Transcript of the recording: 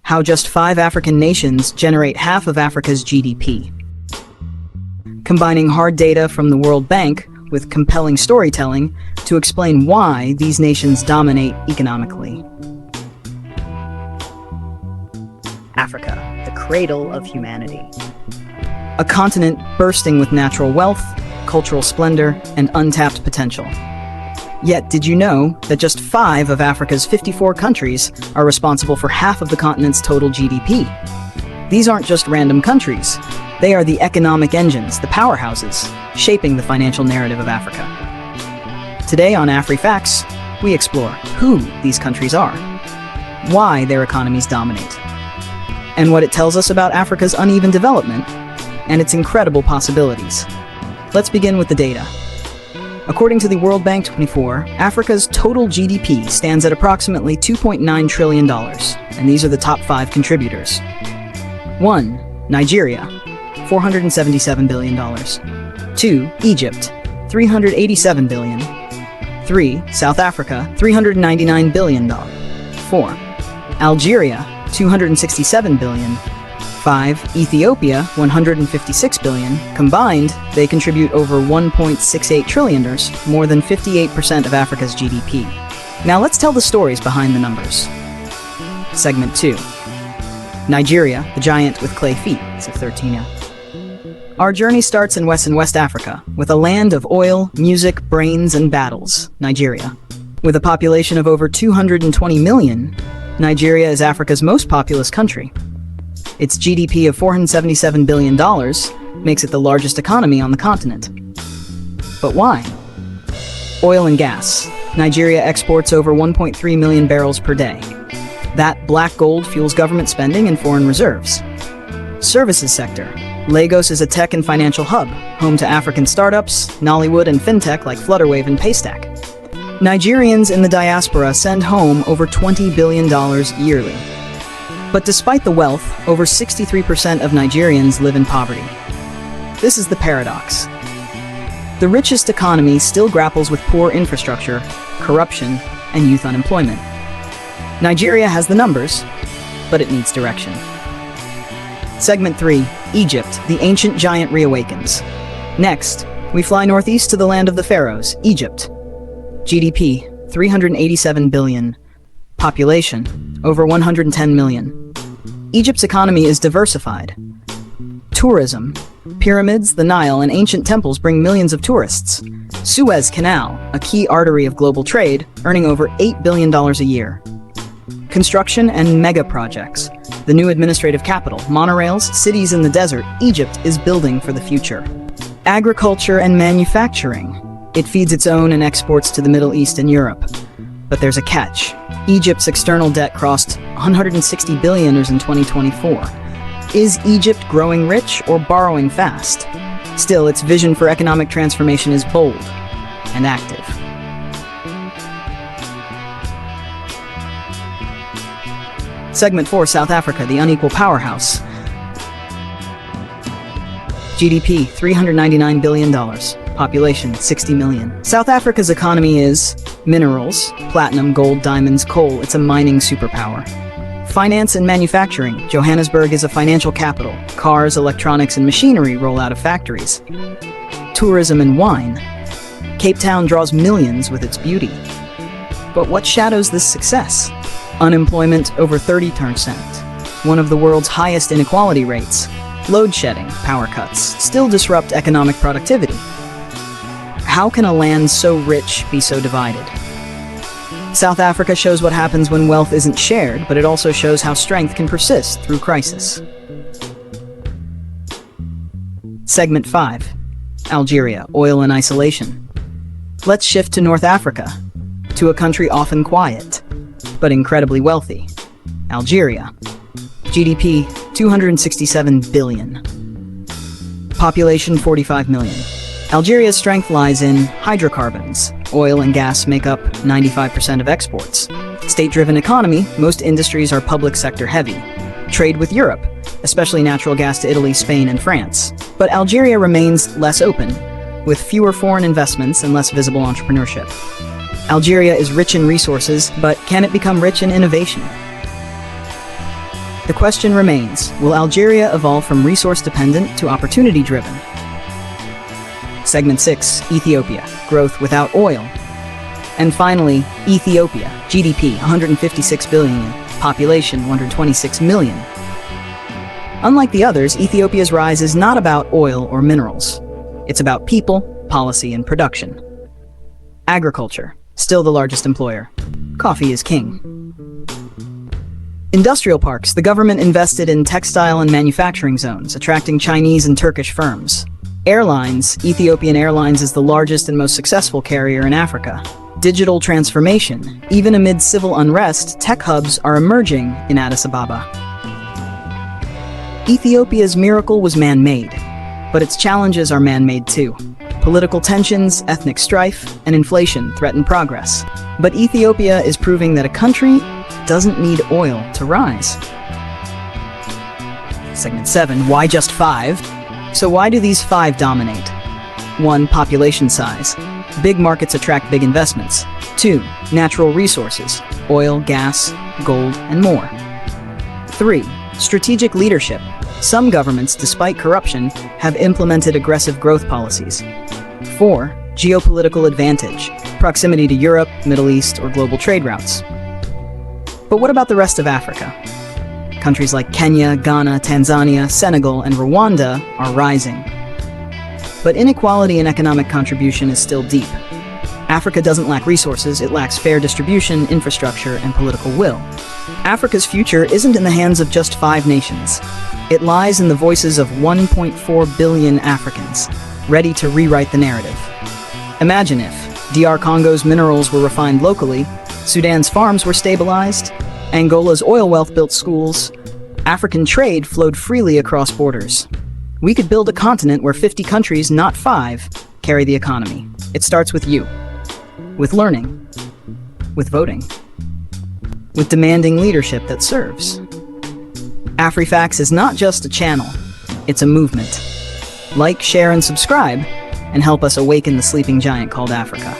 how just 5 African nations generate half of Africa's GDP. Combining hard data from the World Bank with compelling storytelling to explain why these nations dominate economically. Africa, the cradle of humanity. A continent bursting with natural wealth, cultural splendor, and untapped potential. Yet, did you know that just 5 of Africa's 54 countries are responsible for half of the continent's total GDP? These aren't just random countries. They are the economic engines, the powerhouses, shaping the financial narrative of Africa. Today on AfriFacts, we explore who these countries are, why their economies dominate, and what it tells us about Africa's uneven development and its incredible possibilities. Let's begin with the data. According to the World Bank 24, Africa's total GDP stands at approximately $2.9 trillion, and these are the top 5 contributors. 1. Nigeria, $477 billion. 2. Egypt, $387 billion. 3. South Africa, $399 billion. 4. Algeria, $267 billion. 5. Ethiopia, $156 billion. Combined, they contribute over $1.68 trillion, more than 58% of Africa's GDP. Now let's tell the stories behind the numbers. Segment 2. Nigeria, the giant with clay feet. It's a 13. Our journey starts in West Africa, with a land of oil, music, brains, and battles, Nigeria. With a population of over 220 million, Nigeria is Africa's most populous country. Its GDP of $477 billion makes it the largest economy on the continent. But why? Oil and gas. Nigeria exports over 1.3 million barrels per day. That black gold fuels government spending and foreign reserves. Services sector. Lagos is a tech and financial hub, home to African startups, Nollywood and fintech like Flutterwave and Paystack. Nigerians in the diaspora send home over $20 billion yearly. But despite the wealth, over 63% of Nigerians live in poverty. This is the paradox. The richest economy still grapples with poor infrastructure, corruption, and youth unemployment. Nigeria has the numbers, but it needs direction. Segment 3. Egypt, the ancient giant reawakens. Next, we fly northeast to the land of the pharaohs, Egypt. GDP, $387 billion. Population, over 110 million. Egypt's economy is diversified. Tourism. Pyramids, the Nile, and ancient temples bring millions of tourists. Suez Canal, a key artery of global trade, earning over $8 billion a year. Construction and mega projects. The new administrative capital, monorails, cities in the desert, Egypt is building for the future. Agriculture and manufacturing. It feeds its own and exports to the Middle East and Europe. But there's a catch. Egypt's external debt crossed $160 billion in 2024. Is Egypt growing rich or borrowing fast? Still, its vision for economic transformation is bold and active. Segment 4, South Africa, the unequal powerhouse. GDP, $399 billion. Population, 60 million. South Africa's economy is minerals, platinum, gold, diamonds, coal. It's a mining superpower. Finance and manufacturing. Johannesburg is a financial capital. Cars, electronics, and machinery roll out of factories. Tourism and wine. Cape Town draws millions with its beauty. But what shadows this success? Unemployment over 30%. One of the world's highest inequality rates. Load shedding, power cuts, still disrupt economic productivity. How can a land so rich be so divided? South Africa shows what happens when wealth isn't shared, but it also shows how strength can persist through crisis. Segment 5. Algeria, oil and isolation. Let's shift to North Africa, to a country often quiet, but incredibly wealthy. Algeria. GDP, $267 billion. Population, 45 million. Algeria's strength lies in hydrocarbons. Oil and gas make up 95% of exports. State-driven economy, most industries are public sector heavy. Trade with Europe, especially natural gas to Italy, Spain, and France. But Algeria remains less open, with fewer foreign investments and less visible entrepreneurship. Algeria is rich in resources, but can it become rich in innovation? The question remains, will Algeria evolve from resource-dependent to opportunity-driven? Segment 6, Ethiopia, growth without oil. And finally, Ethiopia, GDP 156 billion, population 126 million. Unlike the others, Ethiopia's rise is not about oil or minerals. It's about people, policy, and production. Agriculture, still the largest employer. Coffee is king. Industrial parks, the government invested in textile and manufacturing zones, attracting Chinese and Turkish firms. Airlines, Ethiopian Airlines is the largest and most successful carrier in Africa. Digital transformation, even amid civil unrest, tech hubs are emerging in Addis Ababa. Ethiopia's miracle was man-made, but its challenges are man-made too. Political tensions, ethnic strife, and inflation threaten progress. But Ethiopia is proving that a country doesn't need oil to rise. Segment 7, why just 5? So why do these 5 dominate? 1. Population size. Big markets attract big investments. 2. Natural resources. Oil, gas, gold, and more. 3. Strategic leadership. Some governments, despite corruption, have implemented aggressive growth policies. 4. Geopolitical advantage. Proximity to Europe, Middle East, or global trade routes. But what about the rest of Africa? Countries like Kenya, Ghana, Tanzania, Senegal, and Rwanda are rising. But inequality in economic contribution is still deep. Africa doesn't lack resources, it lacks fair distribution, infrastructure, and political will. Africa's future isn't in the hands of just 5 nations. It lies in the voices of 1.4 billion Africans, ready to rewrite the narrative. Imagine if DR Congo's minerals were refined locally, Sudan's farms were stabilized, Angola's oil wealth built schools, African trade flowed freely across borders. We could build a continent where 50 countries, not 5, carry the economy. It starts with you, with learning, with voting, with demanding leadership that serves. AfriFacts is not just a channel, it's a movement. Like, share, and subscribe, and help us awaken the sleeping giant called Africa.